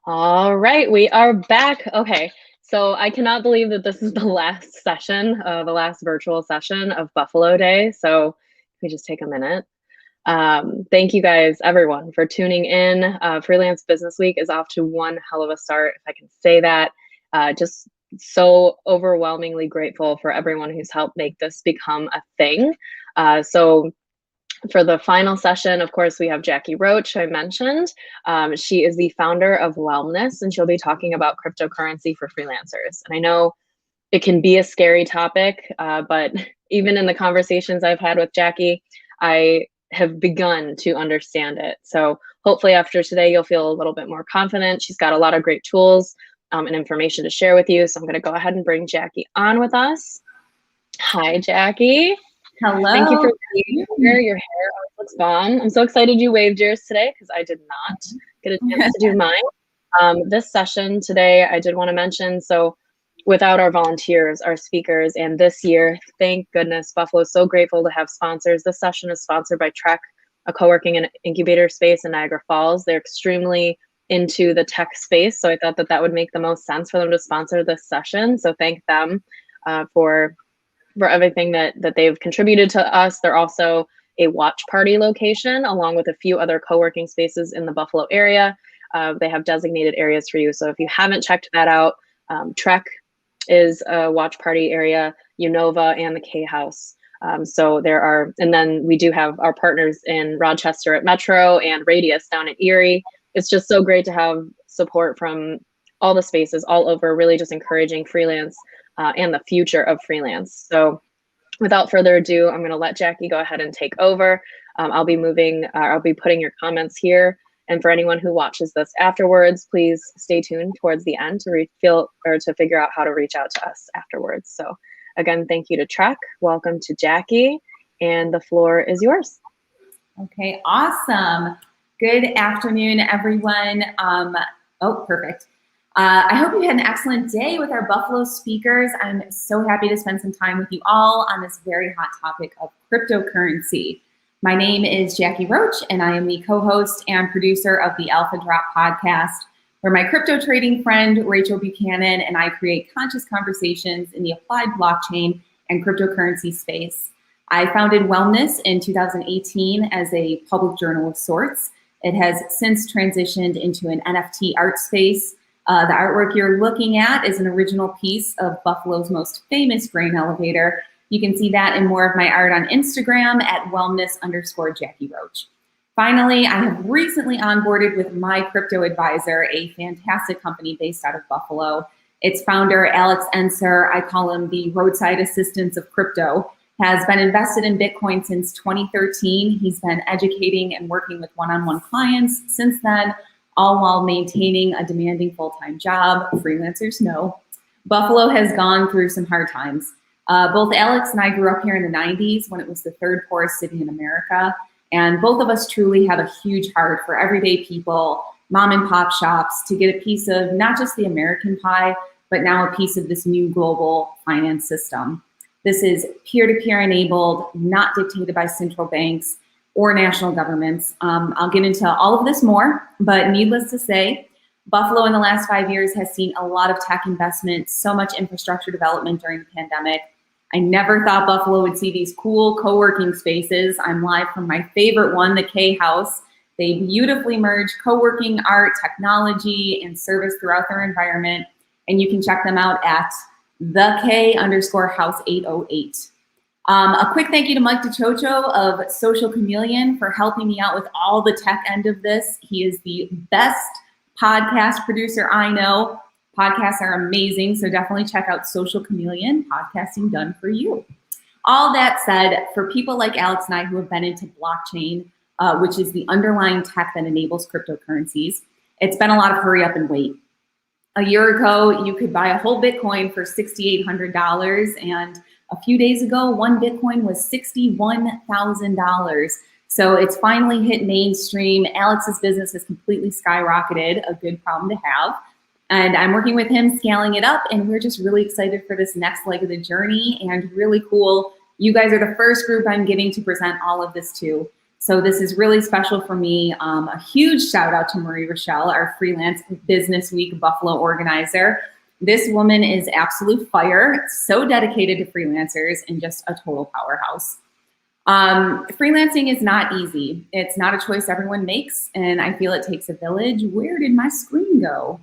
All right, we are back. Okay, so I cannot believe that this is the last session, the last virtual session of Buffalo Day. So we just take a minute. Thank you guys, everyone, for tuning in. Freelance Business Week is off to one hell of a start, if I can say that. Just so overwhelmingly grateful for everyone who's helped make this become a thing. So for the final session, of course, we have Jackie Roach, I mentioned. She is the founder of Wellness, and she'll be talking about cryptocurrency for freelancers. And I know it can be a scary topic, but even in the conversations I've had with Jackie, I have begun to understand it. So hopefully after today, you'll feel a little bit more confident. She's got a lot of great tools and information to share with you. So I'm going to go ahead and bring Jackie on with us. Hi, Jackie. Hello. Thank you for being here. Your hair always looks fun. I'm so excited you waved yours today because I did not get a chance to do mine. This session today, I did want to mention, so without our volunteers, our speakers, and this year, thank goodness, Buffalo is so grateful to have sponsors. This session is sponsored by Trek, a co-working and incubator space in Niagara Falls. They're extremely into the tech space, so I thought that that would make the most sense for them to sponsor this session. So thank them for everything that they've contributed to us. They're also a watch party location, along with a few other co-working spaces in the Buffalo area. They have designated areas for you. So if you haven't checked that out, Trek is a watch party area, Unova, and the K House. So there are, and then we do have our partners in Rochester at Metro and Radius down at Erie. It's just so great to have support from all the spaces all over, really just encouraging freelance and the future of freelance. So without further ado, I'm going to let Jackie go ahead and take over. I'll be putting your comments here. And for anyone who watches this afterwards, please stay tuned towards the end to figure out how to reach out to us afterwards. So again, thank you to Trek. Welcome to Jackie, and the floor is yours. Okay, awesome. Good afternoon, everyone. Oh, perfect. I hope you had an excellent day with our Buffalo speakers. I'm so happy to spend some time with you all on this very hot topic of cryptocurrency. My name is Jackie Roach, and I am the co-host and producer of the Alpha Drop podcast, where my crypto trading friend, Rachel Buchanan, and I create conscious conversations in the applied blockchain and cryptocurrency space. I founded Wellness in 2018 as a public journal of sorts. It has since transitioned into an NFT art space. The artwork you're looking at is an original piece of Buffalo's most famous grain elevator. You can see that and more of my art on Instagram at wellness_Jackie Roach. Finally, I have recently onboarded with My Crypto Advisor, a fantastic company based out of Buffalo. Its founder, Alex Enser, I call him the roadside assistance of crypto, has been invested in Bitcoin since 2013. He's been educating and working with one-on-one clients since then, all while maintaining a demanding full-time job. Freelancers know. Buffalo has gone through some hard times. Both Alex and I grew up here in the 90s when it was the third poorest city in America. And both of us truly have a huge heart for everyday people, mom and pop shops, to get a piece of not just the American pie, but now a piece of this new global finance system. This is peer-to-peer enabled, not dictated by central banks or national governments. I'll get into all of this more, but needless to say, Buffalo in the last 5 years has seen a lot of tech investment, so much infrastructure development during the pandemic. I never thought Buffalo would see these cool co-working spaces. I'm live from my favorite one, the K House. They beautifully merge co-working, art, technology, and service throughout their environment. And you can check them out at theK_house808. A quick thank you to Mike DeChocho of Social Chameleon for helping me out with all the tech end of this. He is the best podcast producer I know. Podcasts are amazing, so definitely check out Social Chameleon, podcasting done for you. All that said, for people like Alex and I who have been into blockchain, which is the underlying tech that enables cryptocurrencies, it's been a lot of hurry up and wait. A year ago, you could buy a whole Bitcoin for $6,800, and a few days ago, one Bitcoin was $61,000. So it's finally hit mainstream. Alex's business has completely skyrocketed, a good problem to have. And I'm working with him, scaling it up, and we're just really excited for this next leg of the journey, and really cool. You guys are the first group I'm getting to present all of this to. So this is really special for me. A huge shout out to Marie Rochelle, our Freelance Business Week Buffalo organizer. This woman is absolute fire, so dedicated to freelancers and just a total powerhouse. Freelancing is not easy. It's not a choice everyone makes, and I feel it takes a village. Where did my screen go?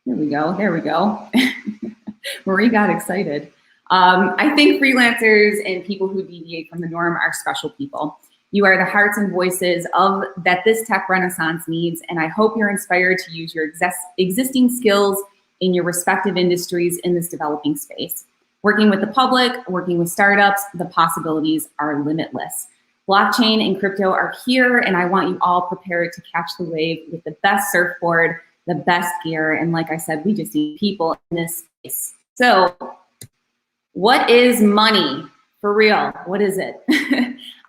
There we go, there we go. Marie got excited. I think freelancers and people who deviate from the norm are special people. You are the hearts and voices of that this tech renaissance needs, and I hope you're inspired to use your existing skills in your respective industries in this developing space. Working with the public, working with startups, the possibilities are limitless. Blockchain and crypto are here, and I want you all prepared to catch the wave with the best surfboard, the best gear, and like I said, we just need people in this space. So, what is money? For real, what is it?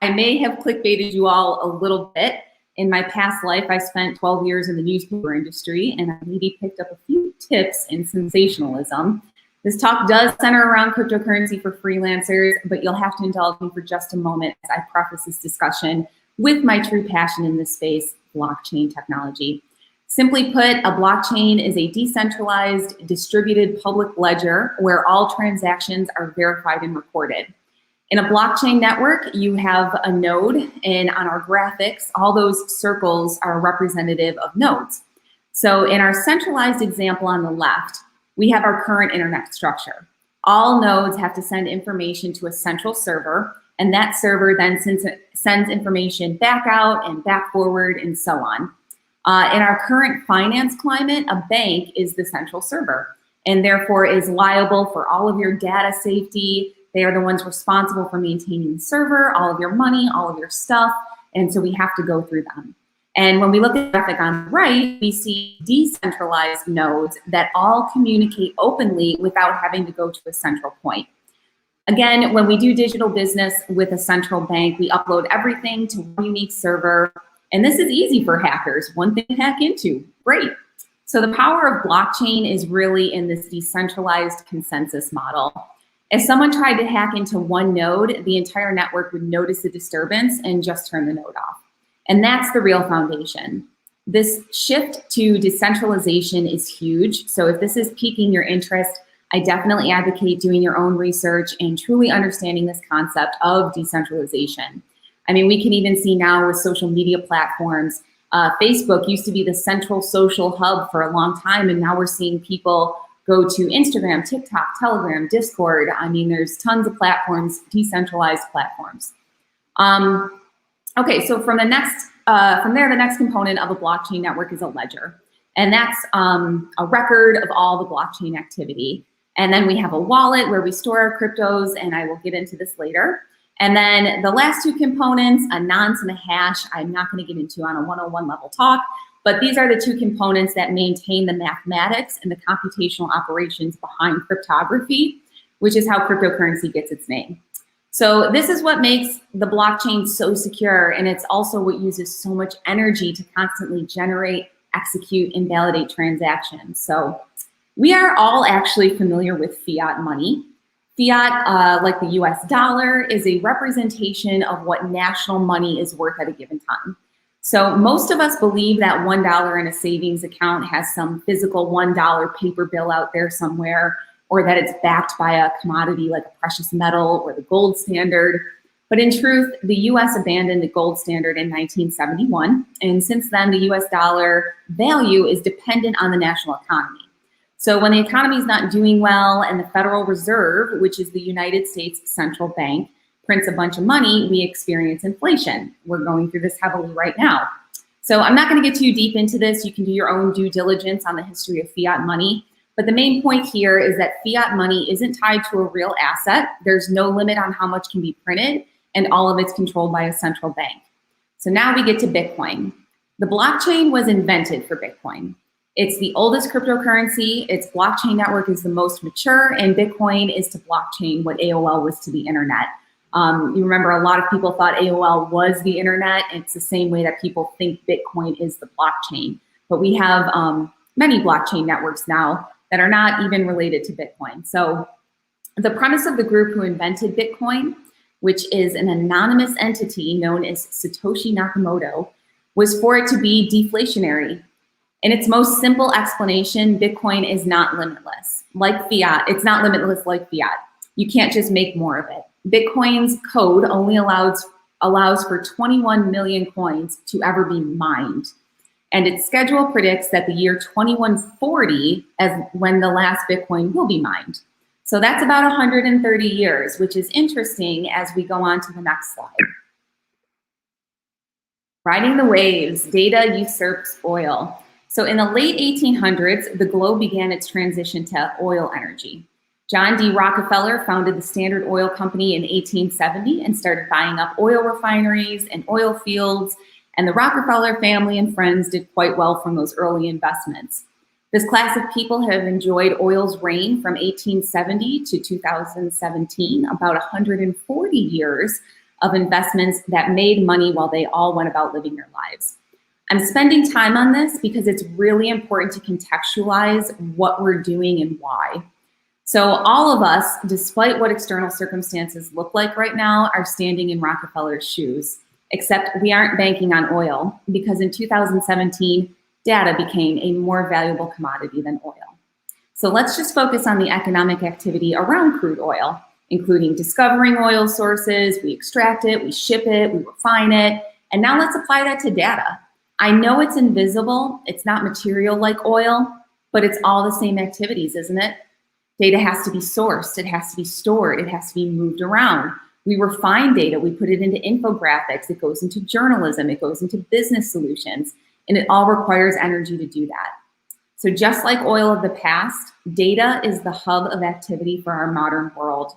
I may have clickbaited you all a little bit. In my past life, I spent 12 years in the newspaper industry, and I maybe picked up a few tips in sensationalism. This talk does center around cryptocurrency for freelancers, but you'll have to indulge me for just a moment as I preface this discussion with my true passion in this space, blockchain technology. Simply put, a blockchain is a decentralized, distributed public ledger where all transactions are verified and recorded. In a blockchain network, you have a node, and on our graphics, all those circles are representative of nodes. So in our centralized example on the left, we have our current internet structure. All nodes have to send information to a central server, and that server then sends information back out and back forward and so on. In our current finance climate, a bank is the central server and therefore is liable for all of your data safety. They are the ones responsible for maintaining the server, all of your money, all of your stuff, and so we have to go through them. And when we look at the graphic on the right, we see decentralized nodes that all communicate openly without having to go to a central point. Again, when we do digital business with a central bank, we upload everything to one unique server, and this is easy for hackers, one thing to hack into, great. So the power of blockchain is really in this decentralized consensus model. If someone tried to hack into one node, the entire network would notice the disturbance and just turn the node off. And that's the real foundation. This shift to decentralization is huge. So if this is piquing your interest, I definitely advocate doing your own research and truly understanding this concept of decentralization. I mean, we can even see now with social media platforms, Facebook used to be the central social hub for a long time, and now we're seeing people go to Instagram, TikTok, Telegram, Discord. I mean, there's tons of platforms, decentralized platforms. Okay, so from there, the next component of a blockchain network is a ledger. And that's a record of all the blockchain activity. And then we have a wallet where we store our cryptos, and I will get into this later. And then the last two components, a nonce and a hash, I'm not gonna get into on a 101 level talk, but these are the two components that maintain the mathematics and the computational operations behind cryptography, which is how cryptocurrency gets its name. So this is what makes the blockchain so secure, and it's also what uses so much energy to constantly generate, execute, and validate transactions. So we are all actually familiar with fiat money. Fiat, like the US dollar, is a representation of what national money is worth at a given time. So most of us believe that $1 in a savings account has some physical $1 paper bill out there somewhere, or that it's backed by a commodity like a precious metal or the gold standard. But in truth, the US abandoned the gold standard in 1971. And since then, the US dollar value is dependent on the national economy. So when the economy is not doing well and the Federal Reserve, which is the United States central bank, prints a bunch of money, we experience inflation. We're going through this heavily right now. So I'm not going to get too deep into this. You can do your own due diligence on the history of fiat money. But the main point here is that fiat money isn't tied to a real asset. There's no limit on how much can be printed, and all of it's controlled by a central bank. So now we get to Bitcoin. The blockchain was invented for Bitcoin. It's the oldest cryptocurrency. Its blockchain network is the most mature, and Bitcoin is to blockchain what AOL was to the internet. You remember a lot of people thought AOL was the internet. It's the same way that people think Bitcoin is the blockchain. But we have many blockchain networks now that are not even related to Bitcoin. So the premise of the group who invented Bitcoin which is an anonymous entity known as Satoshi Nakamoto, was for it to be deflationary. In its most simple explanation, Bitcoin is not limitless. Like fiat, it's not limitless like fiat. You can't just make more of it. Bitcoin's code only allows for 21 million coins to ever be mined. And its schedule predicts that the year 2140 as when the last Bitcoin will be mined. So that's about 130 years, which is interesting as we go on to the next slide. Riding the waves, data usurps oil. So in the late 1800s, the globe began its transition to oil energy. John D. Rockefeller founded the Standard Oil Company in 1870 and started buying up oil refineries and oil fields, and the Rockefeller family and friends did quite well from those early investments. This class of people have enjoyed oil's reign from 1870 to 2017, about 140 years of investments that made money while they all went about living their lives. I'm spending time on this because it's really important to contextualize what we're doing and why. So all of us, despite what external circumstances look like right now, are standing in Rockefeller's shoes, except we aren't banking on oil because in 2017, data became a more valuable commodity than oil. So let's just focus on the economic activity around crude oil, including discovering oil sources, we extract it, we ship it, we refine it, and now let's apply that to data. I know it's invisible, it's not material like oil, but it's all the same activities, isn't it? Data has to be sourced, it has to be stored, it has to be moved around. We refine data, we put it into infographics, it goes into journalism, it goes into business solutions, and it all requires energy to do that. So just like oil of the past, data is the hub of activity for our modern world.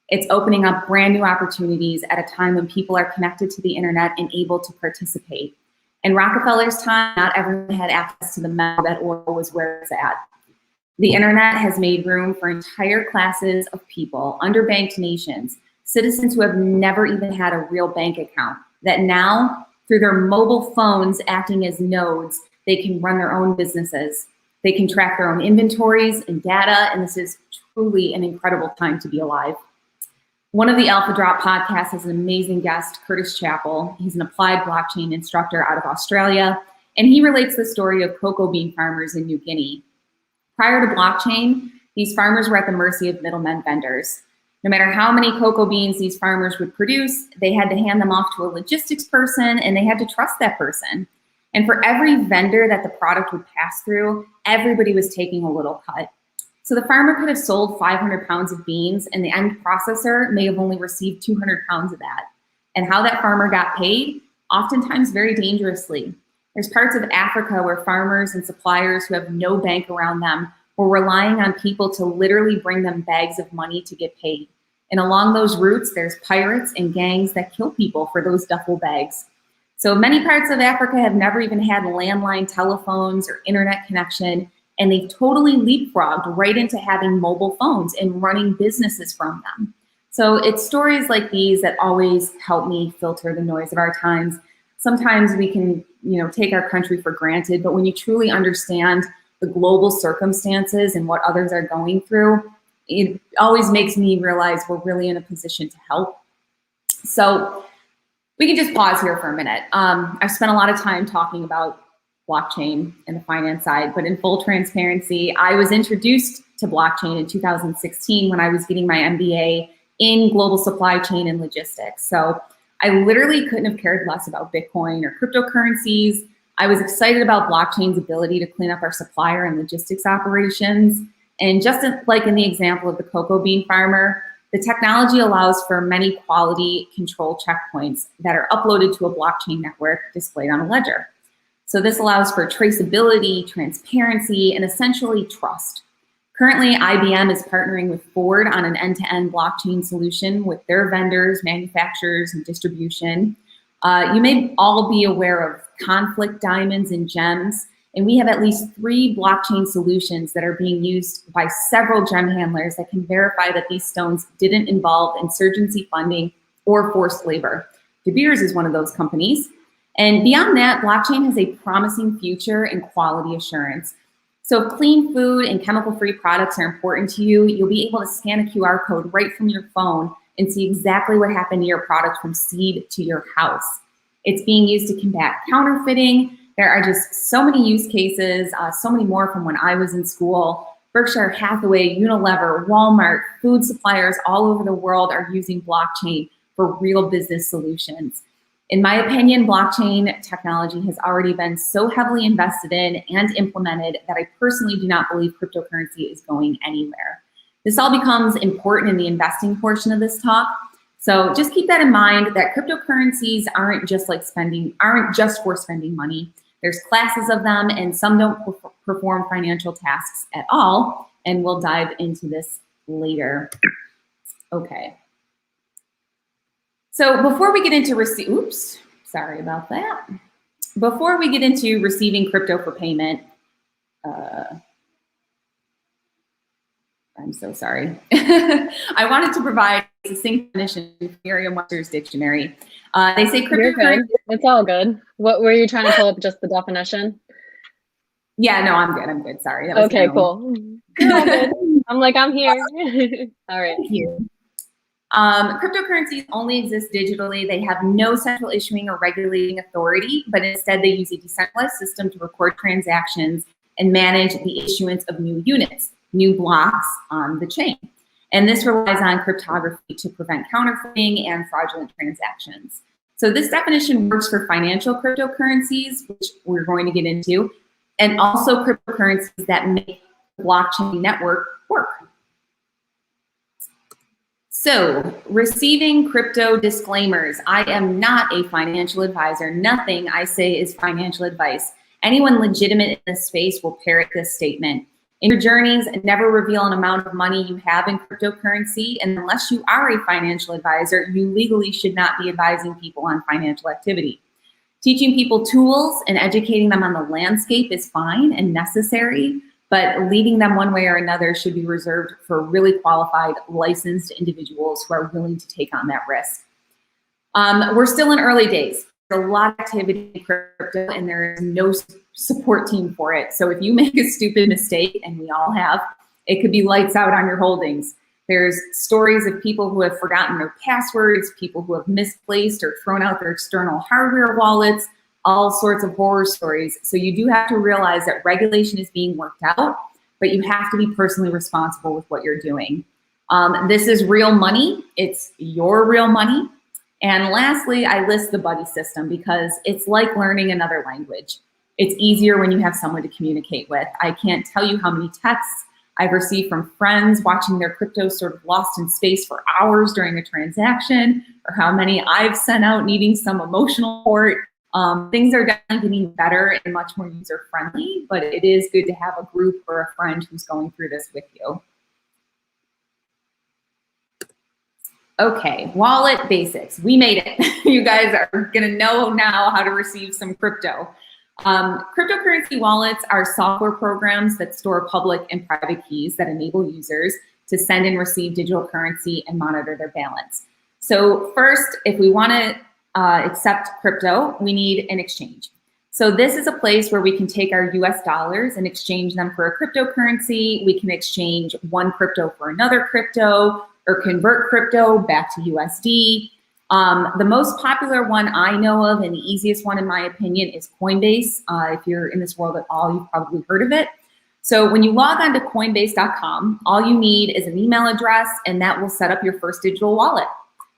It's opening up brand new opportunities at a time when people are connected to the internet and able to participate. In Rockefeller's time, not everyone had access to the metal that oil was where it's at. The internet has made room for entire classes of people, underbanked nations, citizens who have never even had a real bank account, that now, through their mobile phones acting as nodes, they can run their own businesses. They can track their own inventories and data, and this is truly an incredible time to be alive. One of the Alpha Drop podcasts has an amazing guest, Curtis Chappell. He's an applied blockchain instructor out of Australia, and he relates the story of cocoa bean farmers in New Guinea. Prior to blockchain, these farmers were at the mercy of middlemen vendors. No matter how many cocoa beans these farmers would produce, they had to hand them off to a logistics person, and they had to trust that person. And for every vendor that the product would pass through, everybody was taking a little cut. So the farmer could have sold 500 pounds of beans, and the end processor may have only received 200 pounds of that. And how that farmer got paid? Oftentimes very dangerously. There's parts of Africa where farmers and suppliers who have no bank around them were relying on people to literally bring them bags of money to get paid. And along those routes, there's pirates and gangs that kill people for those duffel bags. So many parts of Africa have never even had landline telephones or internet connection, and they've totally leapfrogged right into having mobile phones and running businesses from them. So it's stories like these that always help me filter the noise of our times. Sometimes we can, take our country for granted, but when you truly understand the global circumstances and what others are going through, it always makes me realize we're really in a position to help. So we can just pause here for a minute. I've spent a lot of time talking about blockchain and the finance side, but in full transparency, I was introduced to blockchain in 2016 when I was getting my MBA in global supply chain and logistics. So I literally couldn't have cared less about Bitcoin or cryptocurrencies. I was excited about blockchain's ability to clean up our supplier and logistics operations. And just like in the example of the cocoa bean farmer, the technology allows for many quality control checkpoints that are uploaded to a blockchain network displayed on a ledger. So this allows for traceability, transparency, and essentially trust. Currently, IBM is partnering with Ford on an end-to-end blockchain solution with their vendors, manufacturers, and distribution. You may all be aware of conflict diamonds and gems, and we have at least 3 blockchain solutions that are being used by several gem handlers that can verify that these stones didn't involve insurgency funding or forced labor. De Beers is one of those companies. And beyond that, blockchain has a promising future in quality assurance. So if clean food and chemical-free products are important to you, you'll be able to scan a QR code right from your phone and see exactly what happened to your product from seed to your house. It's being used to combat counterfeiting. There are just so many use cases, so many more from when I was in school. Berkshire Hathaway, Unilever, Walmart, food suppliers all over the world are using blockchain for real business solutions. In my opinion, blockchain technology has already been so heavily invested in and implemented that I personally do not believe cryptocurrency is going anywhere. This all becomes important in the investing portion of this talk. So just keep that in mind, that cryptocurrencies aren't just for spending money. There's classes of them, and some don't perform financial tasks at all, and we'll dive into this later. Okay. So before we get into Before we get into receiving crypto for payment, I'm so sorry. I wanted to provide a succinct definition from Merriam-Webster's dictionary. They say cryptocurrency. It's all good. What were you trying to pull up? Just the definition? Yeah, no, I'm good. I'm good. Sorry. Okay, cool. You're all good. I'm like, I'm here. All right. Thank you. Cryptocurrencies only exist digitally. They have no central issuing or regulating authority, but instead they use a decentralized system to record transactions and manage the issuance of new units, new blocks on the chain. And this relies on cryptography to prevent counterfeiting and fraudulent transactions. So this definition works for financial cryptocurrencies, which we're going to get into, and also cryptocurrencies that make the blockchain network work. So, receiving crypto disclaimers. I am not a financial advisor. Nothing I say is financial advice. Anyone legitimate in this space will parrot this statement. In your journeys, never reveal an amount of money you have in cryptocurrency, and unless you are a financial advisor, you legally should not be advising people on financial activity. Teaching people tools and educating them on the landscape is fine and necessary, but leading them one way or another should be reserved for really qualified, licensed individuals who are willing to take on that risk. We're still in early days. There's a lot of activity in crypto, and there is no support team for it. So if you make a stupid mistake, and we all have, it could be lights out on your holdings. There's stories of people who have forgotten their passwords, people who have misplaced or thrown out their external hardware wallets, all sorts of horror stories. So you do have to realize that regulation is being worked out, but you have to be personally responsible with what you're doing. This is real money. It's your real money. And lastly, I list the buddy system because it's like learning another language. It's easier when you have someone to communicate with. I can't tell you how many texts I've received from friends watching their crypto sort of lost in space for hours during a transaction, or how many I've sent out needing some emotional support. Things are definitely getting better and much more user-friendly, but it is good to have a group or a friend who's going through this with you. Okay, wallet basics. We made it. You guys are gonna know now how to receive some crypto. Cryptocurrency wallets are software programs that store public and private keys that enable users to send and receive digital currency and monitor their balance. So first, if we wanna accept crypto, we need an exchange. So this is a place where we can take our US dollars and exchange them for a cryptocurrency. We can exchange one crypto for another crypto, or convert crypto back to USD. The most popular one I know of, and the easiest one in my opinion, is Coinbase. If you're in this world at all, you've probably heard of it. So when you log on to Coinbase.com, all you need is an email address, and that will set up your first digital wallet.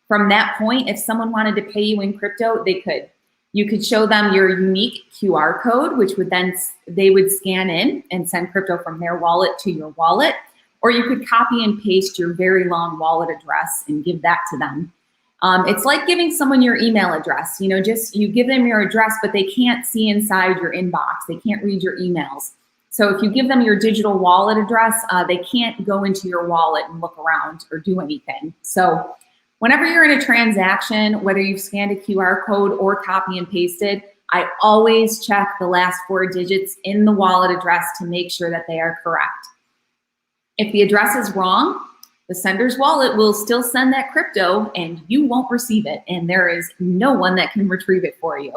From that point, if someone wanted to pay you in crypto, they could. You could show them your unique QR code, which would then they would scan in and send crypto from their wallet to your wallet. Or you could copy and paste your very long wallet address and give that to them. It's like giving someone your email address. You know, just you give them your address, but they can't see inside your inbox. They can't read your emails. So if you give them your digital wallet address, they can't go into your wallet and look around or do anything. So whenever you're in a transaction, whether you've scanned a QR code or copy and pasted, I always check the last 4 digits in the wallet address to make sure that they are correct. If the address is wrong, the sender's wallet will still send that crypto and you won't receive it, and there is no one that can retrieve it for you.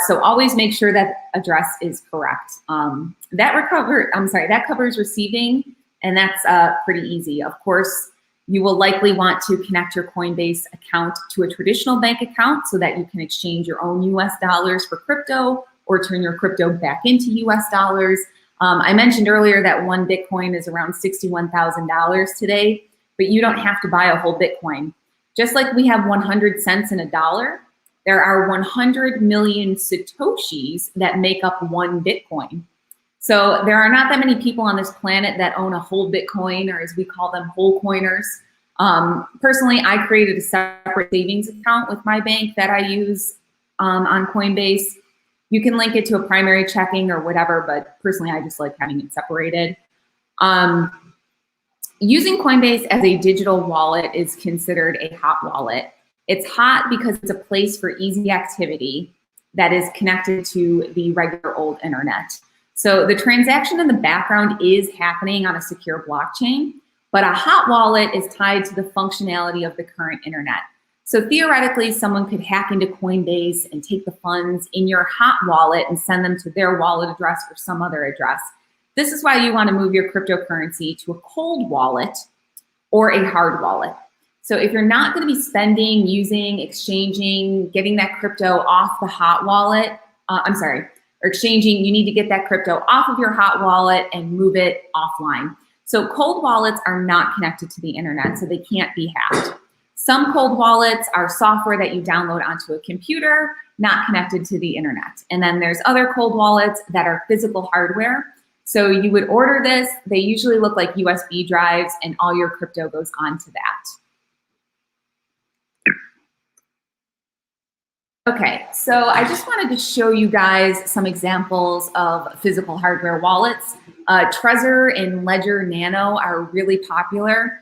So always make sure that address is correct. That covers receiving, and that's pretty easy. Of course, You will likely want to connect your Coinbase account to a traditional bank account so that you can exchange your own US dollars for crypto or turn your crypto back into US dollars. I mentioned earlier that one Bitcoin is around $61,000 today, but you don't have to buy a whole Bitcoin. Just like we have 100 cents in a dollar, there are 100 million Satoshis that make up one Bitcoin. So there are not that many people on this planet that own a whole Bitcoin, or as we call them, whole coiners. Personally, I created a separate savings account with my bank that I use on Coinbase. You can link it to a primary checking or whatever, but personally, I just like having it separated. Using Coinbase as a digital wallet is considered a hot wallet. It's hot because it's a place for easy activity that is connected to the regular old internet. So the transaction in the background is happening on a secure blockchain, but a hot wallet is tied to the functionality of the current internet. So theoretically, someone could hack into Coinbase and take the funds in your hot wallet and send them to their wallet address or some other address. This is why you want to move your cryptocurrency to a cold wallet or a hard wallet. So if you're not going to be spending, using, exchanging, getting that crypto off the hot wallet, or exchanging, you need to get that crypto off of your hot wallet and move it offline. So cold wallets are not connected to the internet, so they can't be hacked. Some cold wallets are software that you download onto a computer, not connected to the internet. And then there's other cold wallets that are physical hardware. So you would order this, they usually look like USB drives, and all your crypto goes onto that. Okay, so I just wanted to show you guys some examples of physical hardware wallets. Trezor and Ledger Nano are really popular.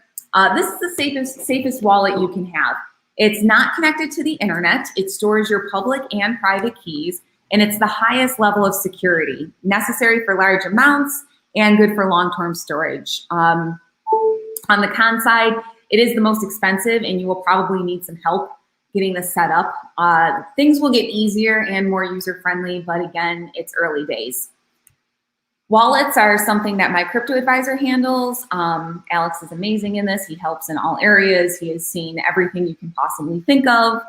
This is the safest wallet you can have. It's not connected to the internet. It stores your public and private keys, and it's the highest level of security, necessary for large amounts and good for long-term storage. On the con side, it is the most expensive, and you will probably need some help getting this set up. Things will get easier and more user-friendly, but again, it's early days. Wallets are something that my crypto advisor handles. Alex is amazing in this. He helps in all areas. He has seen everything you can possibly think of.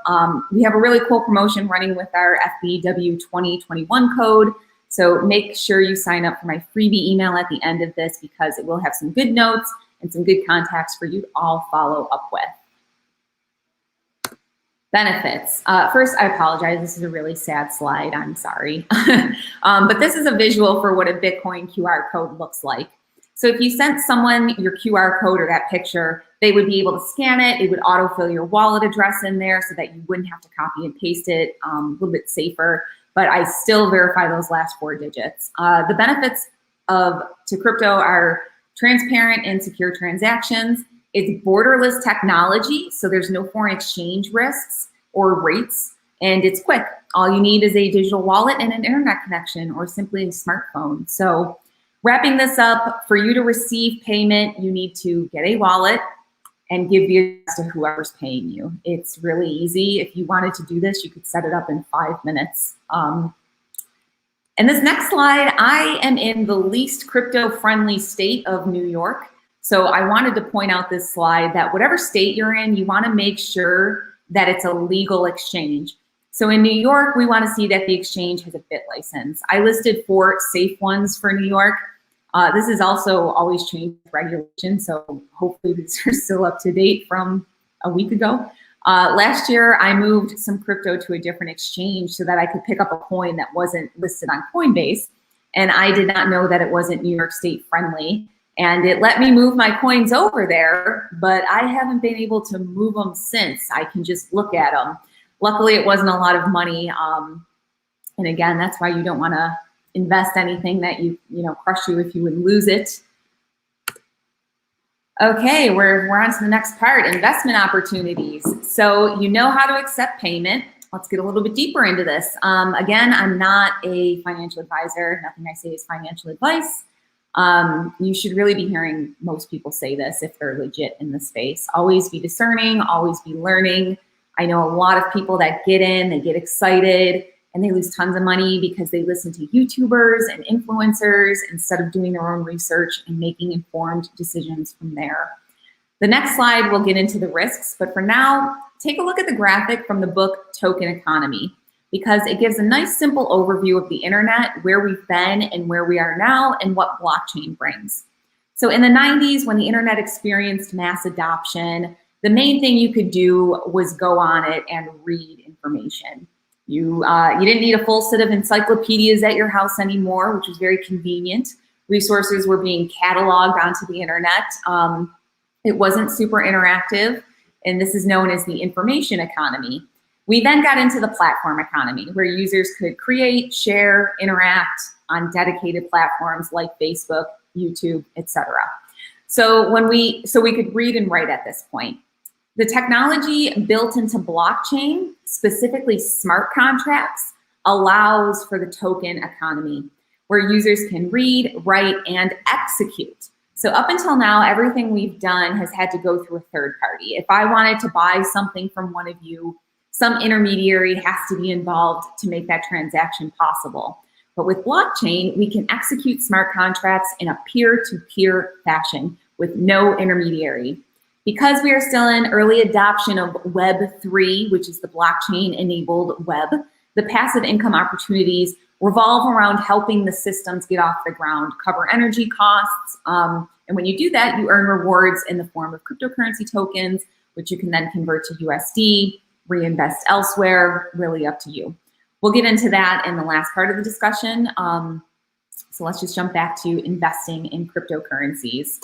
We have a really cool promotion running with our FBW 2021 code. So make sure you sign up for my freebie email at the end of this, because it will have some good notes and some good contacts for you to all follow up with. Benefits. First, I apologize. This is a really sad slide. I'm sorry. But this is a visual for what a Bitcoin QR code looks like. So if you sent someone your QR code or that picture, they would be able to scan it. It would autofill your wallet address in there so that you wouldn't have to copy and paste it. A little bit safer, but I still verify those last 4 digits. The benefits to crypto are transparent and secure transactions. It's borderless technology, so there's no foreign exchange risks or rates, and it's quick. All you need is a digital wallet and an internet connection, or simply a smartphone. So wrapping this up, for you to receive payment, you need to get a wallet and give the address to whoever's paying you. It's really easy. If you wanted to do this, you could set it up in 5 minutes. And this next slide, I am in the least crypto-friendly state of New York. So I wanted to point out this slide that whatever state you're in, you want to make sure that it's a legal exchange. So in New York, we want to see that the exchange has a BIT license. I listed 4 safe ones for New York. This is also always changed regulation, so hopefully these are still up to date from a week ago. Last year, I moved some crypto to a different exchange so that I could pick up a coin that wasn't listed on Coinbase, and I did not know that it wasn't New York State friendly. And it let me move my coins over there, but I haven't been able to move them since. I can just look at them. Luckily, it wasn't a lot of money. And again, that's why you don't want to invest anything that crush you if you would lose it. Okay, we're on to the next part, investment opportunities. So you know how to accept payment. Let's get a little bit deeper into this. Again, I'm not a financial advisor. Nothing I say is financial advice. You should really be hearing most people say this if they're legit in the space. Always be discerning, always be learning. I know a lot of people that get in, they get excited, and they lose tons of money because they listen to YouTubers and influencers instead of doing their own research and making informed decisions from there. The next slide, we'll get into the risks, but for now, take a look at the graphic from the book Token Economy, because it gives a nice simple overview of the internet, where we've been and where we are now, and what blockchain brings. So in the 90s, when the internet experienced mass adoption, the main thing you could do was go on it and read information. You didn't need a full set of encyclopedias at your house anymore, which was very convenient. Resources were being cataloged onto the internet. It wasn't super interactive, and this is known as the information economy. We then got into the platform economy, where users could create, share, interact on dedicated platforms like Facebook, YouTube, etc. So we could read and write at this point. The technology built into blockchain, specifically smart contracts, allows for the token economy, where users can read, write, and execute. So up until now, everything we've done has had to go through a third party. If I wanted to buy something from one of you, some intermediary has to be involved to make that transaction possible. But with blockchain, we can execute smart contracts in a peer-to-peer fashion with no intermediary. Because we are still in early adoption of Web3, which is the blockchain-enabled web, the passive income opportunities revolve around helping the systems get off the ground, cover energy costs, and when you do that, you earn rewards in the form of cryptocurrency tokens, which you can then convert to USD, reinvest elsewhere, really up to you. We'll get into that in the last part of the discussion. So let's just jump back to investing in cryptocurrencies.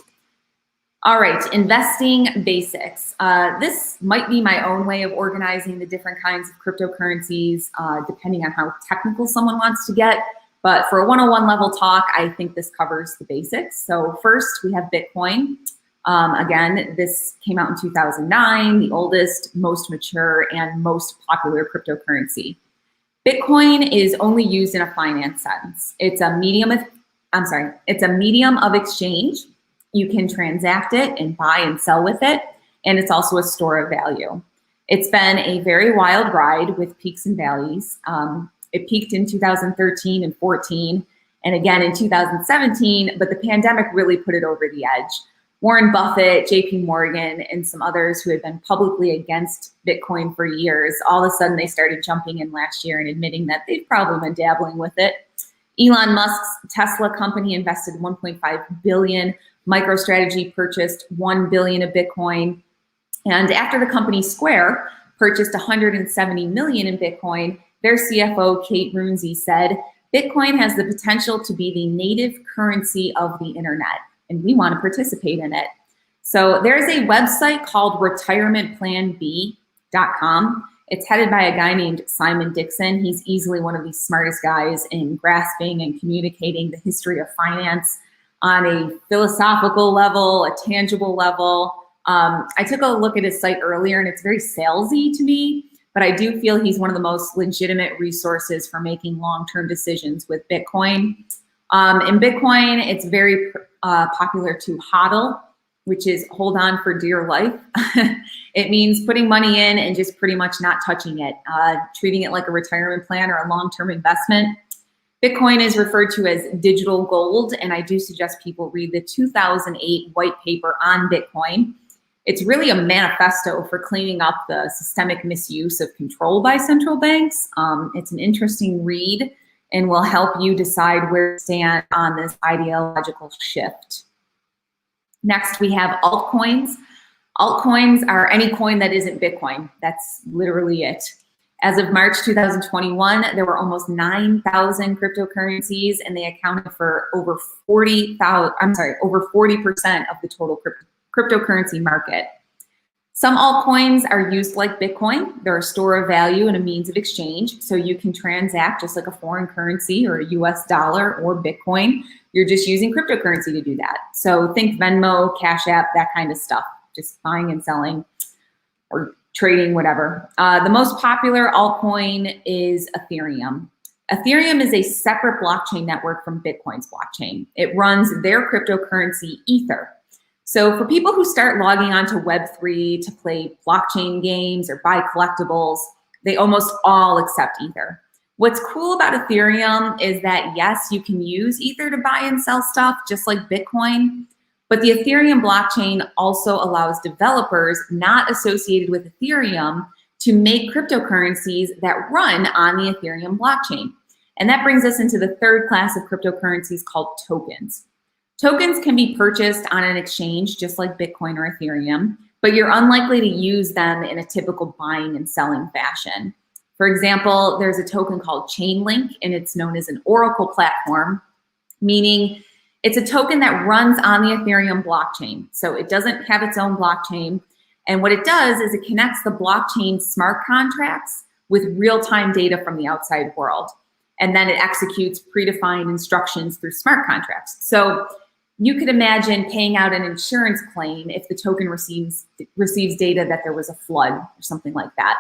All right, investing basics. This might be my own way of organizing the different kinds of cryptocurrencies, depending on how technical someone wants to get. But for a 101 level talk, I think this covers the basics. So first, we have Bitcoin. Again, this came out in 2009, the oldest, most mature, and most popular cryptocurrency. Bitcoin is only used in a finance sense. It's a medium of exchange. You can transact it and buy and sell with it, and it's also a store of value. It's been a very wild ride with peaks and valleys. It peaked in 2013 and 14, and again in 2017, but the pandemic really put it over the edge. Warren Buffett, JP Morgan, and some others who had been publicly against Bitcoin for years, all of a sudden they started jumping in last year and admitting that they've probably been dabbling with it. Elon Musk's Tesla company invested $1.5 billion. MicroStrategy purchased $1 billion of Bitcoin. And after the company Square purchased $170 million in Bitcoin, their CFO, Kate Runze, said, Bitcoin has the potential to be the native currency of the internet, and we want to participate in it. So there's a website called retirementplanb.com. It's headed by a guy named Simon Dixon. He's easily one of the smartest guys in grasping and communicating the history of finance on a philosophical level, a tangible level. I took a look at his site earlier, and it's very salesy to me, but I do feel he's one of the most legitimate resources for making long-term decisions with Bitcoin. In Bitcoin, it's very popular to hodl, which is hold on for dear life. It means putting money in and just pretty much not touching it, treating it like a retirement plan or a long-term investment. Bitcoin is referred to as digital gold, and I do suggest people read the 2008 white paper on Bitcoin. It's really a manifesto for cleaning up the systemic misuse of control by central banks. It's an interesting read and will help you decide where to stand on this ideological shift. Next, we have altcoins. Altcoins are any coin that isn't Bitcoin. That's literally it. As of March 2021, there were almost 9,000 cryptocurrencies, and they accounted for over 40% of the total cryptocurrency market. Some altcoins are used like Bitcoin. They're a store of value and a means of exchange, so you can transact just like a foreign currency or a US dollar or Bitcoin. You're just using cryptocurrency to do that. So think Venmo, Cash App, that kind of stuff, just buying and selling or trading, whatever. The most popular altcoin is Ethereum. Ethereum is a separate blockchain network from Bitcoin's blockchain. It runs their cryptocurrency Ether. So for people who start logging onto Web3 to play blockchain games or buy collectibles, they almost all accept Ether. What's cool about Ethereum is that, yes, you can use Ether to buy and sell stuff just like Bitcoin, But the Ethereum blockchain also allows developers not associated with Ethereum to make cryptocurrencies that run on the Ethereum blockchain. And that brings us into the third class of cryptocurrencies called tokens. Tokens can be purchased on an exchange just like Bitcoin or Ethereum, but you're unlikely to use them in a typical buying and selling fashion. For example, there's a token called Chainlink, and it's known as an Oracle platform, meaning it's a token that runs on the Ethereum blockchain. So it doesn't have its own blockchain. And what it does is it connects the blockchain smart contracts with real-time data from the outside world. And then it executes predefined instructions through smart contracts. So you could imagine paying out an insurance claim if the token receives data that there was a flood or something like that.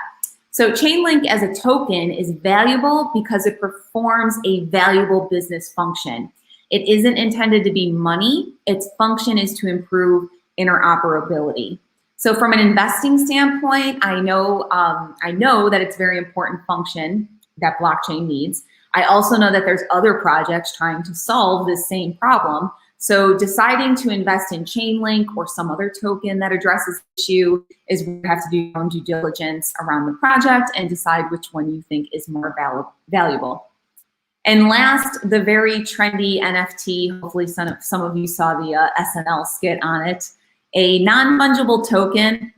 So Chainlink as a token is valuable because it performs a valuable business function. It isn't intended to be money. Its function is to improve interoperability. So from an investing standpoint, I know that it's a very important function that blockchain needs. I also know that there's other projects trying to solve this same problem. So deciding to invest in Chainlink or some other token that addresses the issue is where you have to do your own due diligence around the project and decide which one you think is more valuable. And last, the very trendy NFT, hopefully some of you saw the SNL skit on it. A non-fungible token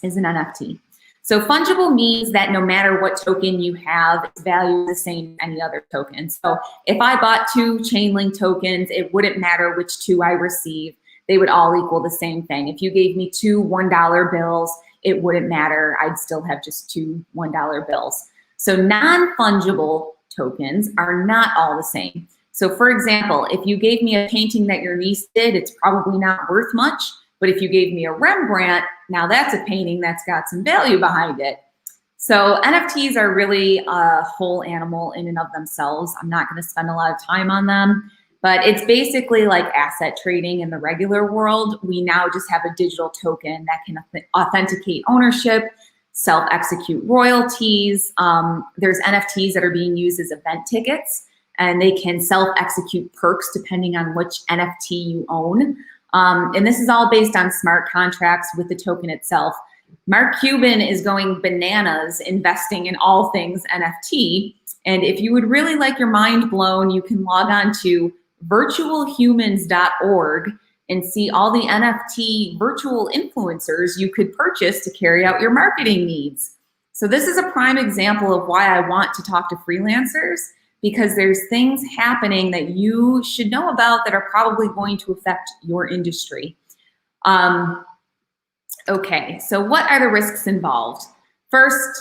is an NFT. So fungible means that no matter what token you have, its value is the same as any other token. So if I bought 2 Chainlink tokens, it wouldn't matter which 2 I receive. They would all equal the same thing. If you gave me 2 $1 bills, it wouldn't matter. I'd still have just 2 $1 bills. So non-fungible tokens are not all the same. So for example, if you gave me a painting that your niece did, it's probably not worth much. But if you gave me a Rembrandt, now that's a painting that's got some value behind it. So NFTs are really a whole animal in and of themselves. I'm not going to spend a lot of time on them, but it's basically like asset trading in the regular world. We now just have a digital token that can authenticate ownership, self-execute royalties. There's NFTs that are being used as event tickets, and they can self-execute perks depending on which NFT you own. And this is all based on smart contracts with the token itself. Mark Cuban is going bananas investing in all things NFT. And if you would really like your mind blown, you can log on to virtualhumans.org and see all the NFT virtual influencers you could purchase to carry out your marketing needs. So this is a prime example of why I want to talk to freelancers, because there's things happening that you should know about that are probably going to affect your industry. Okay, so what are the risks involved? First,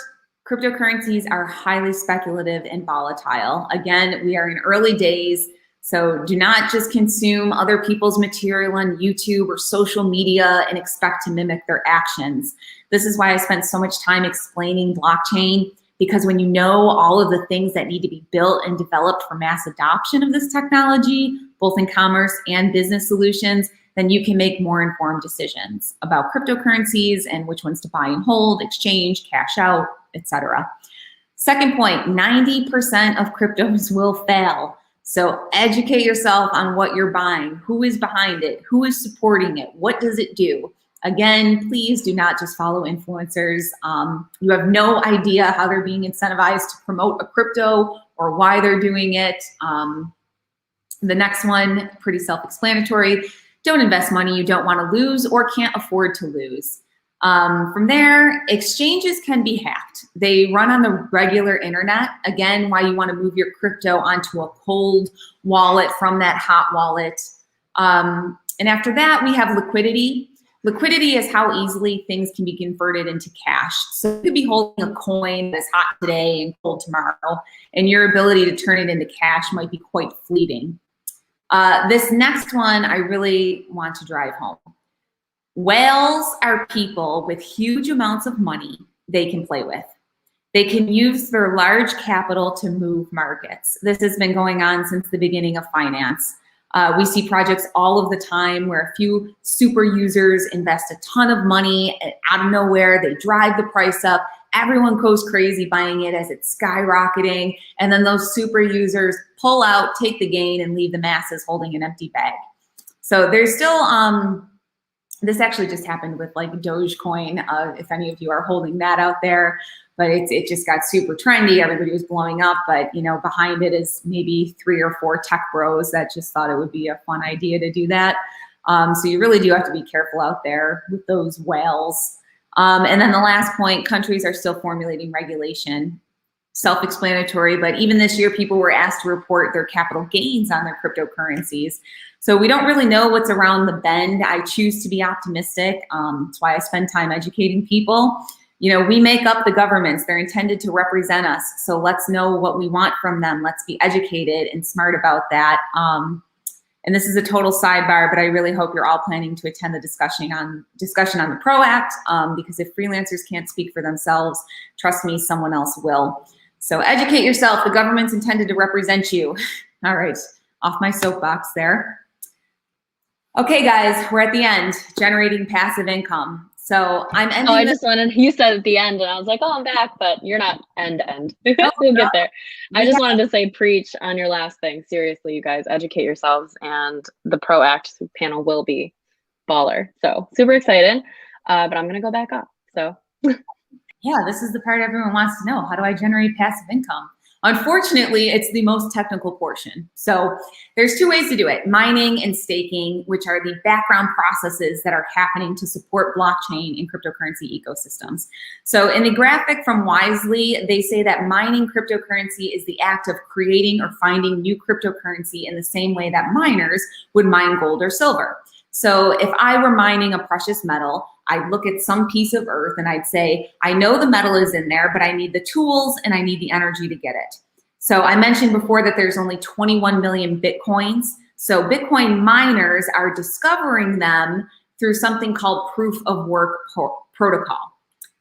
cryptocurrencies are highly speculative and volatile. Again, we are in early days, so do not just consume other people's material on YouTube or social media and expect to mimic their actions. This is why I spent so much time explaining blockchain, because when you know all of the things that need to be built and developed for mass adoption of this technology, both in commerce and business solutions, then you can make more informed decisions about cryptocurrencies and which ones to buy and hold, exchange, cash out, etc. Second point, 90% of cryptos will fail. So educate yourself on what you're buying, who is behind it, who is supporting it, what does it do? Again, please do not just follow influencers. You have no idea how they're being incentivized to promote a crypto or why they're doing it. The next one, pretty self-explanatory. Don't invest money you don't want to lose or can't afford to lose. From there, exchanges can be hacked. They run on the regular internet. Again, why you want to move your crypto onto a cold wallet from that hot wallet. And after that, we have liquidity. Liquidity is how easily things can be converted into cash. So you could be holding a coin that's hot today and cold tomorrow, and your ability to turn it into cash might be quite fleeting. This next one I really want to drive home. Whales are people with huge amounts of money they can play with. They can use their large capital to move markets. This has been going on since the beginning of finance. We see projects all of the time where a few super users invest a ton of money and out of nowhere, they drive the price up. Everyone goes crazy buying it as it's skyrocketing. And then those super users pull out, take the gain, and leave the masses holding an empty bag. So there's still, this actually just happened with like Dogecoin, if any of you are holding that out there, but it just got super trendy. Everybody was blowing up, but you know, behind it is maybe 3 or 4 tech bros that just thought it would be a fun idea to do that. So you really do have to be careful out there with those whales. And then the last point, countries are still formulating regulation. Self-explanatory, but even this year, people were asked to report their capital gains on their cryptocurrencies. So we don't really know what's around the bend. I choose to be optimistic. That's why I spend time educating people. You know, we make up the governments. They're intended to represent us. So let's know what we want from them. Let's be educated and smart about that. And this is a total sidebar, but I really hope you're all planning to attend the discussion on the PRO Act, because if freelancers can't speak for themselves, trust me, someone else will. So educate yourself. The government's intended to represent you. All right, off my soapbox there. Okay, guys, we're at the end, generating passive income. So I'm ending. Oh, I just wanted, you said at the end, and I was like, oh, I'm back, but you're not end to end. We'll get there. I just wanted to say, preach on your last thing. Seriously, you guys, educate yourselves, and the PRO Act panel will be baller. So super excited, but I'm going to go back up. So. Yeah, this is the part everyone wants to know. How do I generate passive income? Unfortunately, it's the most technical portion. So there's 2 ways to do it: mining and staking, which are the background processes that are happening to support blockchain and cryptocurrency ecosystems. So in the graphic from Wisely, they say that mining cryptocurrency is the act of creating or finding new cryptocurrency in the same way that miners would mine gold or silver. So if I were mining a precious metal, I'd look at some piece of earth and I'd say, I know the metal is in there, but I need the tools and I need the energy to get it. So I mentioned before that there's only 21 million Bitcoins. So Bitcoin miners are discovering them through something called proof of work protocol.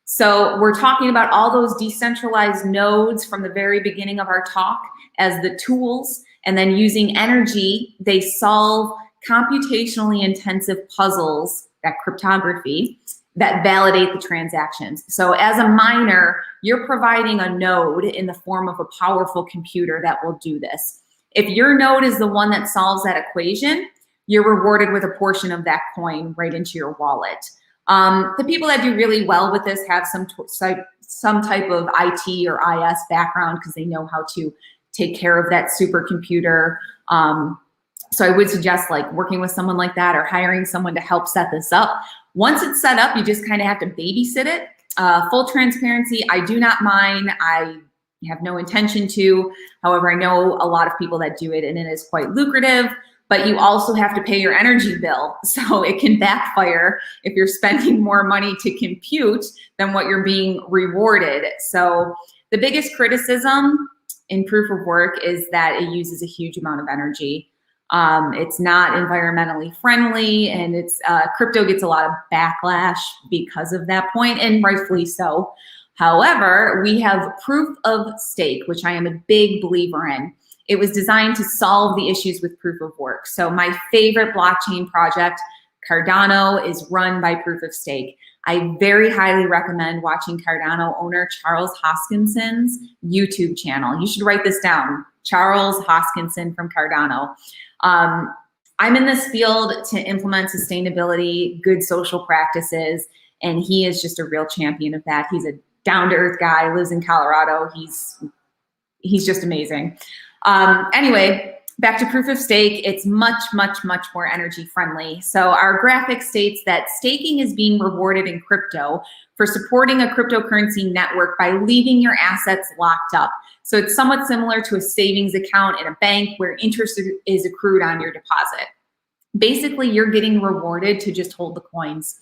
So we're talking about all those decentralized nodes from the very beginning of our talk as the tools, and then using energy, they solve computationally intensive puzzles, that cryptography, that validate the transactions. So as a miner, you're providing a node in the form of a powerful computer that will do this. If your node is the one that solves that equation, you're rewarded with a portion of that coin right into your wallet. The people that do really well with this have some type of IT or IS background, because they know how to take care of that supercomputer. So I would suggest like working with someone like that or hiring someone to help set this up. Once it's set up, you just kind of have to babysit it. Full transparency, I do not mine. I have no intention to. However, I know a lot of people that do it, and it is quite lucrative, but you also have to pay your energy bill. So it can backfire if you're spending more money to compute than what you're being rewarded. So the biggest criticism in proof of work is that it uses a huge amount of energy. It's not environmentally friendly, and it's crypto gets a lot of backlash because of that point, and rightfully so. However, we have proof of stake, which I am a big believer in. It was designed to solve the issues with proof of work. So my favorite blockchain project, Cardano, is run by proof of stake. I very highly recommend watching Cardano owner Charles Hoskinson's YouTube channel. You should write this down, Charles Hoskinson from Cardano. I'm in this field to implement sustainability, good social practices, and he is just a real champion of that. He's a down-to-earth guy, lives in Colorado. He's just amazing. Anyway, back to proof of stake. It's much, much, much more energy friendly. So our graphic states that staking is being rewarded in crypto for supporting a cryptocurrency network by leaving your assets locked up. So it's somewhat similar to a savings account in a bank where interest is accrued on your deposit. Basically, you're getting rewarded to just hold the coins.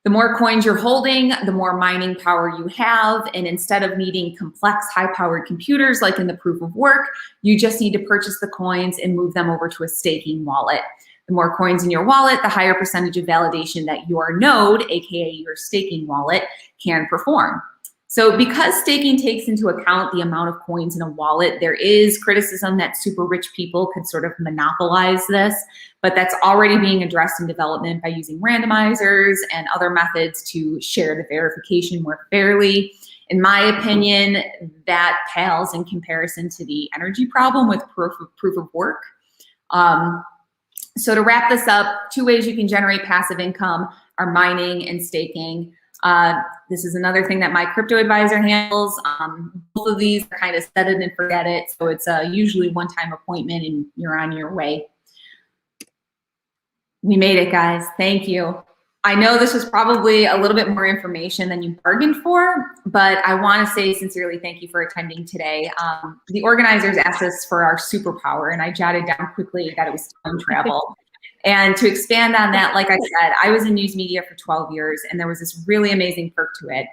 The more coins you're holding, the more mining power you have. And instead of needing complex, high-powered computers like in the proof of work, you just need to purchase the coins and move them over to a staking wallet. The more coins in your wallet, the higher percentage of validation that your node, aka your staking wallet, can perform. So because staking takes into account the amount of coins in a wallet, there is criticism that super rich people could sort of monopolize this, but that's already being addressed in development by using randomizers and other methods to share the verification more fairly. In my opinion, that pales in comparison to the energy problem with proof of work. So to wrap this up, 2 ways you can generate passive income are mining and staking. This is another thing that my crypto advisor handles. Both of these are kind of set it and forget it. So it's usually one-time appointment and you're on your way. We made it, guys. Thank you. I know this was probably a little bit more information than you bargained for, but I want to say sincerely thank you for attending today. The organizers asked us for our superpower, and I jotted down quickly that it was time travel. And to expand on that, like I said, I was in news media for 12 years, and there was this really amazing perk to it.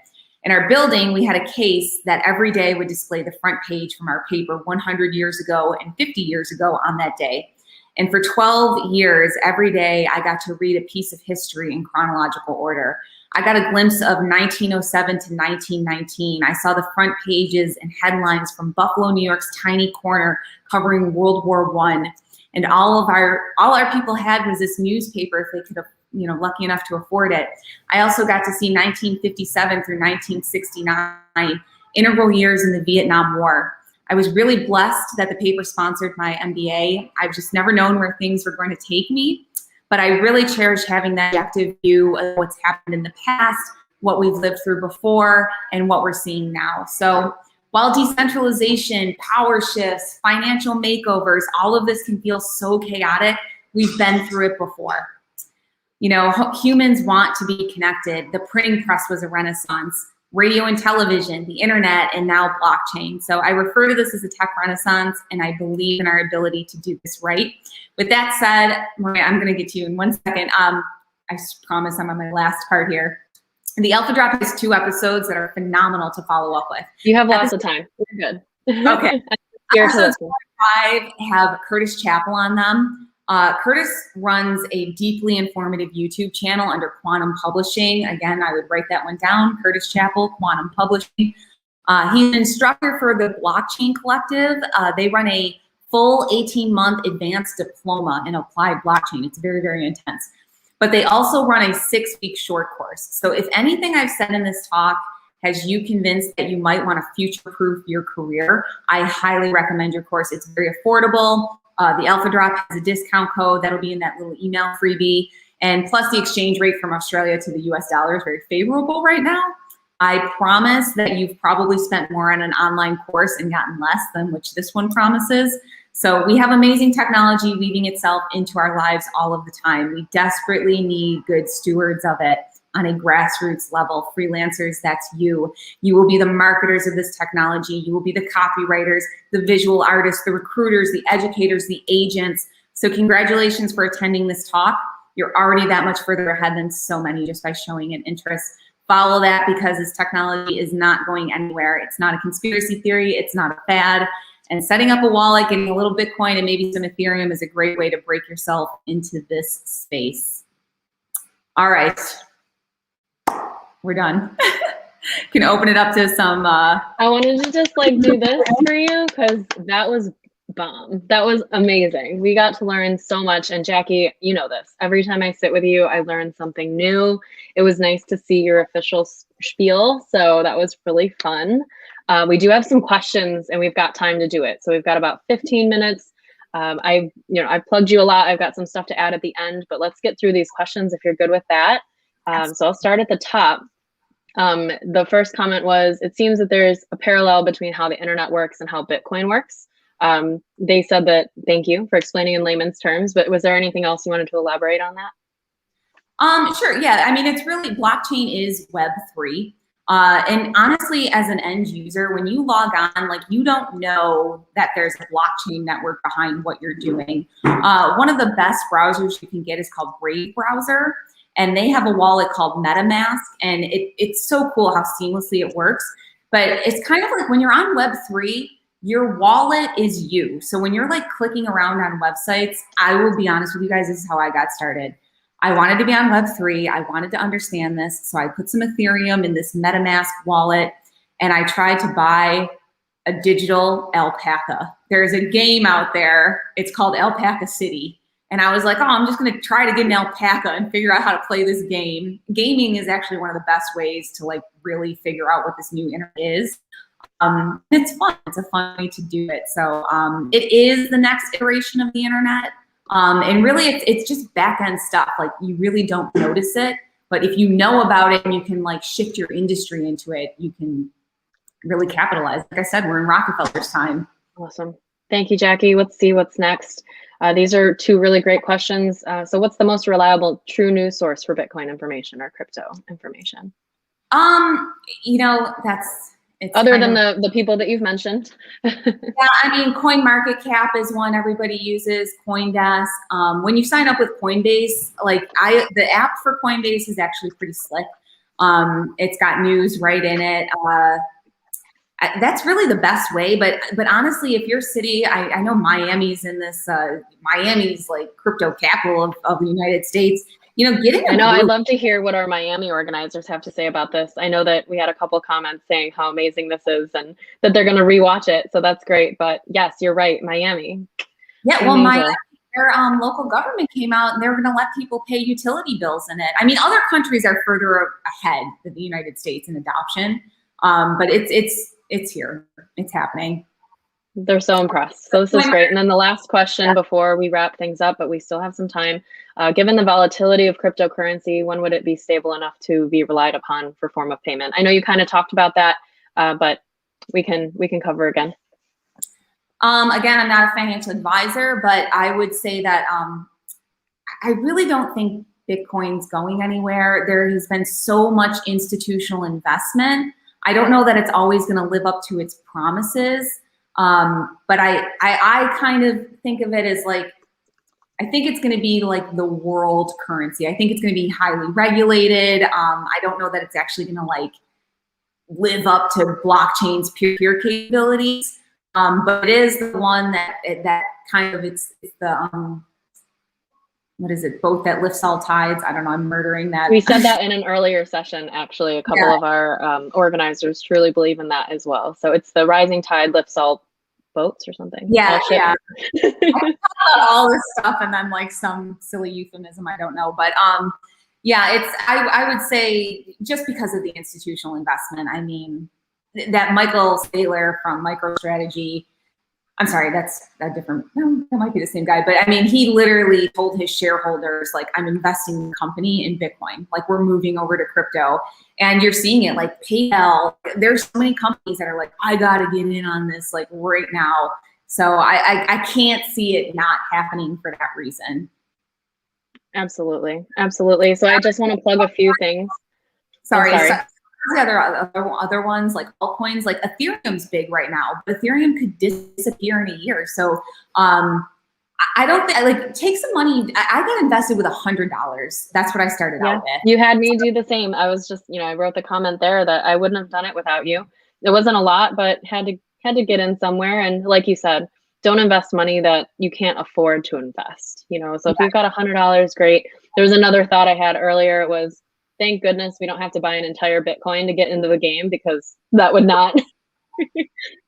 In our building, we had a case that every day would display the front page from our paper 100 years ago and 50 years ago on that day. And for 12 years, every day, I got to read a piece of history in chronological order. I got a glimpse of 1907 to 1919. I saw the front pages and headlines from Buffalo, New York's tiny corner covering World War I. And all our people had was this newspaper if they could have, lucky enough to afford it. I also got to see 1957 through 1969, integral years in the Vietnam War. I was really blessed that the paper sponsored my MBA. I've just never known where things were going to take me, but I really cherish having that objective view of what's happened in the past, what we've lived through before, and what we're seeing now. So while decentralization, power shifts, financial makeovers, all of this can feel so chaotic, we've been through it before. Humans want to be connected. The printing press was a renaissance. Radio and television, the internet, and now blockchain. So I refer to this as a tech renaissance, and I believe in our ability to do this right. With that said, Maria, I'm gonna get to you in 1 second. I promise I'm on my last part here. The Alpha Drop has 2 episodes that are phenomenal to follow up with. You have lots of time. You're good. Okay. Episodes 4 and 5 have Curtis Chappell on them. Curtis runs a deeply informative YouTube channel under Quantum Publishing. Again, I would write that one down, Curtis Chappell, Quantum Publishing. He's an instructor for the Blockchain Collective. They run a full 18-month advanced diploma in applied blockchain. It's very, very intense. But they also run a 6-week short course. So if anything I've said in this talk has you convinced that you might want to future-proof your career, I highly recommend your course. It's very affordable. The Alpha Drop has a discount code that'll be in that little email freebie. And plus the exchange rate from Australia to the US dollar is very favorable right now. I promise that you've probably spent more on an online course and gotten less than which this one promises. So we have amazing technology weaving itself into our lives all of the time. We desperately need good stewards of it on a grassroots level. Freelancers, that's you. You will be the marketers of this technology. You will be the copywriters, the visual artists, the recruiters, the educators, the agents. So congratulations for attending this talk. You're already that much further ahead than so many just by showing an interest. Follow that because this technology is not going anywhere. It's not a conspiracy theory. It's not a fad. And setting up a wallet, getting a little Bitcoin and maybe some Ethereum is a great way to break yourself into this space. All right. We're done. Can open it up to some. I wanted to just do this for you because that was bomb. That was amazing. We got to learn so much. And Jackie, you know this. Every time I sit with you, I learn something new. It was nice to see your official spiel. So that was really fun. We do have some questions and we've got time to do it. So we've got about 15 minutes. I've plugged you a lot. I've got some stuff to add at the end, but let's get through these questions if you're good with that. So I'll start at the top. The first comment was, it seems that there's a parallel between how the internet works and how Bitcoin works. They said that, thank you for explaining in layman's terms, but was there anything else you wanted to elaborate on that? Sure, yeah. I mean, it's really, blockchain is Web3. And honestly, as an end user, when you log on, you don't know that there's a blockchain network behind what you're doing. One of the best browsers you can get is called Brave browser. And they have a wallet called MetaMask, and it's so cool how seamlessly it works. But it's kind of like when you're on Web3, your wallet is you. So when you're clicking around on websites, I will be honest with you guys, this is how I got started. I wanted to be on Web3. I wanted to understand this. So I put some Ethereum in this MetaMask wallet, and I tried to buy a digital alpaca. There's a game out there. It's called Alpaca City. And I was like, oh, I'm just going to try to get an alpaca and figure out how to play this game. Gaming is actually one of the best ways to really figure out what this new internet is. It's fun. It's a fun way to do it. So it is the next iteration of the internet. And really, it's just back end stuff. Like you really don't notice it, but if you know about it and you can like shift your industry into it, you can really capitalize. Like I said, we're in Rockefeller's time. Awesome. Thank you, Jackie. Let's see what's next. These are two really great questions. So what's the most reliable true news source for Bitcoin information or crypto information? You know, it's other than the people that you've mentioned. Yeah, I mean, CoinMarketCap is one everybody uses, CoinDesk. When you sign up with Coinbase, like the app for Coinbase is actually pretty slick. It's got news right in it. That's really the best way. But honestly, if your city, I know Miami's in this, Miami's like crypto capital of the United States. You know, getting I know, I'd love to hear what our Miami organizers have to say about this. I know that we had a couple comments saying how amazing this is and that they're going to rewatch it. So that's great. But yes, you're right, Miami. Yeah, well, Miami, their local government came out and they were going to let people pay utility bills in it. I mean, other countries are further ahead than the United States in adoption, but it's here, it's happening. They're so impressed. So this is great. And then the last question before we wrap things up, but we still have some time. Given the volatility of cryptocurrency, when would it be stable enough to be relied upon for form of payment? I know you kind of talked about that, but we can cover again. Again, I'm not a financial advisor, but I would say that I really don't think Bitcoin's going anywhere. There has been so much institutional investment. I don't know that it's always going to live up to its promises. But I kind of think of it as like, I think it's going to be like the world currency. I think it's going to be highly regulated. I don't know that it's actually going to like live up to blockchain's peer-to-peer capabilities. But it is the one that kind of, it's the, what is it? Boat that lifts all tides. I don't know. I'm murdering that. We said that in an earlier session, actually. A couple of our organizers truly believe in that as well. So it's the rising tide lifts all boats or something. Yeah, yeah. I talk about all this stuff and then like some silly euphemism, I don't know. But yeah, it's I would say just because of the institutional investment. I mean, that Michael Saylor from MicroStrategy, I'm sorry, that's a different, no, that might be the same guy. But I mean, he literally told his shareholders, like, I'm investing in the company in Bitcoin. Like, we're moving over to crypto. And you're seeing it, like PayPal. There's so many companies that are like, I got to get in on this, like, right now. So I can't see it not happening for that reason. Absolutely. Absolutely. So I just want to plug a few things. Sorry. The other ones like altcoins, like Ethereum's big right now, but Ethereum could disappear in a year. So I don't think, like, take some money. I got invested with $100. That's what I started out with. You had me do the same. I was just, I wrote the comment there that I wouldn't have done it without you. It wasn't a lot, but had to get in somewhere. And like you said, don't invest money that you can't afford to invest. So if you've got $100, great. There was another thought I had earlier. It was, thank goodness we don't have to buy an entire Bitcoin to get into the game, because that would not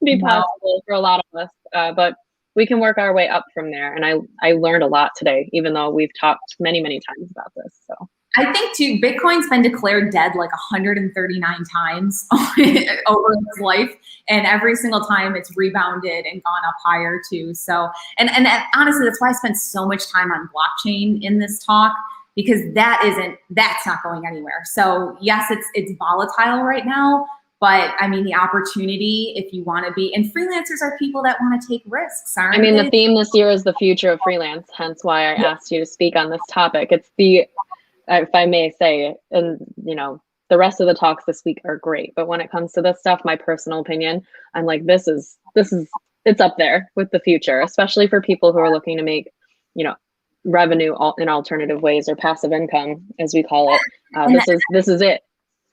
be possible for a lot of us. But we can work our way up from there. And I learned a lot today, even though we've talked many, many times about this. So I think too, Bitcoin's been declared dead like 139 times over its life. And every single time it's rebounded and gone up higher too. So, and honestly, that's why I spent so much time on blockchain in this talk, because that's not going anywhere. So yes, it's volatile right now, but I mean, the opportunity, if you want to be, and freelancers are people that want to take risks, aren't they? I mean, the theme this year is the future of freelance, hence why I asked you to speak on this topic. It's if I may say, and the rest of the talks this week are great, but when it comes to this stuff, my personal opinion, I'm like, it's up there with the future, especially for people who are looking to make, revenue in alternative ways, or passive income, as we call it. This is it.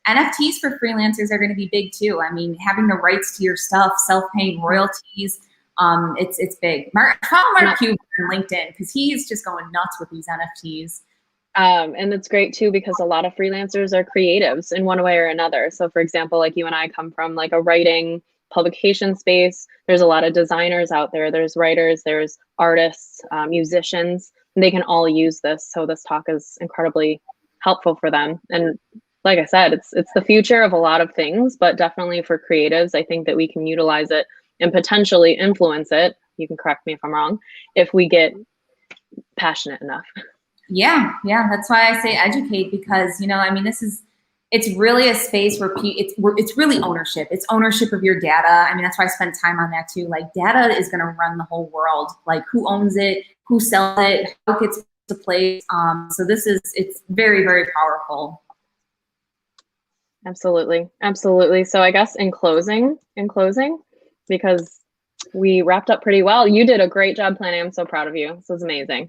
NFTs for freelancers are going to be big too. I mean, having the rights to your stuff, self-paying royalties, it's big. Follow Mark Cuban on LinkedIn, because he's just going nuts with these NFTs. And it's great too, because a lot of freelancers are creatives in one way or another. So for example, like you and I come from like a writing publication space. There's a lot of designers out there. There's writers, there's artists, musicians, and they can all use this. So this talk is incredibly helpful for them. And like I said, it's the future of a lot of things, but definitely for creatives, I think that we can utilize it and potentially influence it. You can correct me if I'm wrong. If we get passionate enough. Yeah, that's why I say educate, because, I mean, it's really a space where it's really ownership. It's ownership of your data. I mean, that's why I spend time on that too. Like, data is going to run the whole world. Like, who owns it, who sells it, how it gets to place. So it's very, very powerful. Absolutely. Absolutely. So I guess in closing, because we wrapped up pretty well. You did a great job planning. I'm so proud of you. This was amazing.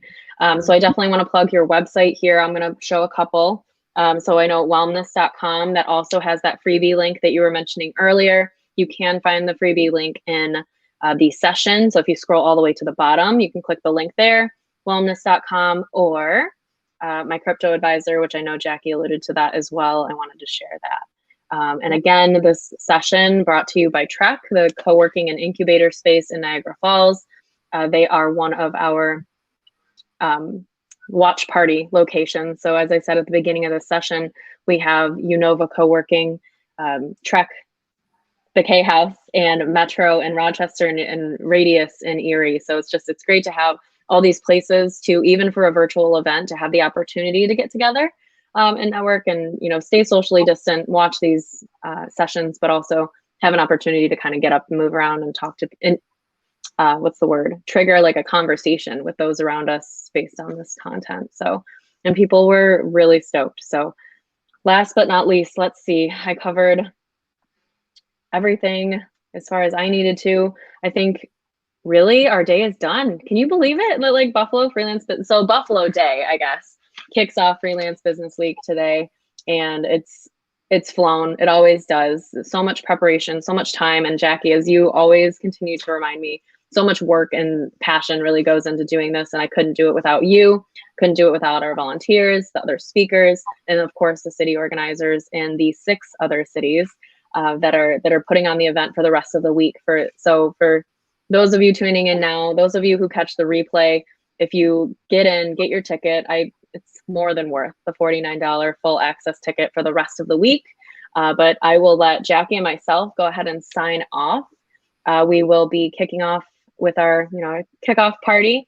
So I definitely want to plug your website here. I'm going to show a couple. So I know wellness.com, that also has that freebie link that you were mentioning earlier. You can find the freebie link in the session. So if you scroll all the way to the bottom, you can click the link there, wellness.com, or my crypto advisor, which I know Jackie alluded to that as well. I wanted to share that. And again, this session brought to you by Trek, the co-working and incubator space in Niagara Falls. They are one of our watch party locations. So as I said at the beginning of the session, we have Unova Co-working, Trek, the K House, and Metro in Rochester, and Radius in Erie. So it's great to have all these places to, even for a virtual event, to have the opportunity to get together and network and, stay socially distant, watch these sessions, but also have an opportunity to kind of get up and move around and talk to, and trigger like a conversation with those around us based on this content. So, and people were really stoked. So last but not least, let's see, I covered everything as far as I needed to. I think really our day is done. Can you believe it? Like Buffalo Freelance, so Buffalo Day, I guess, kicks off Freelance Business Week today, and it's flown. It always does. So much preparation, so much time. And Jackie, as you always continue to remind me, so much work and passion really goes into doing this. And I couldn't do it without you, couldn't do it without our volunteers, the other speakers, and of course the city organizers in the 6 other cities that are putting on the event for the rest of the week. For those of you tuning in now, those of you who catch the replay, if you get your ticket, it's more than worth the $49 full access ticket for the rest of the week. But I will let Jackie and myself go ahead and sign off. We will be kicking off with our kickoff party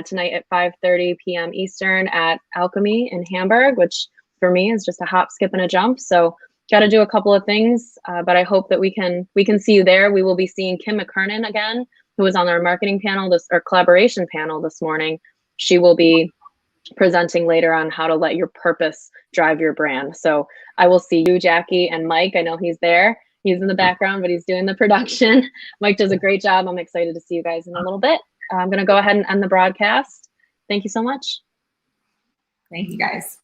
tonight at 5:30 p.m. Eastern at Alchemy in Hamburg, which for me is just a hop, skip, and a jump. So got to do a couple of things, but I hope that we can see you there. We will be seeing Kim McKernan again, who was on our marketing panel, or collaboration panel this morning. She will be presenting later on how to let your purpose drive your brand. So I will see you, Jackie, and Mike. I know he's there. He's in the background, but he's doing the production. Mike does a great job. I'm excited to see you guys in a little bit. I'm going to go ahead and end the broadcast. Thank you so much. Thank you, guys.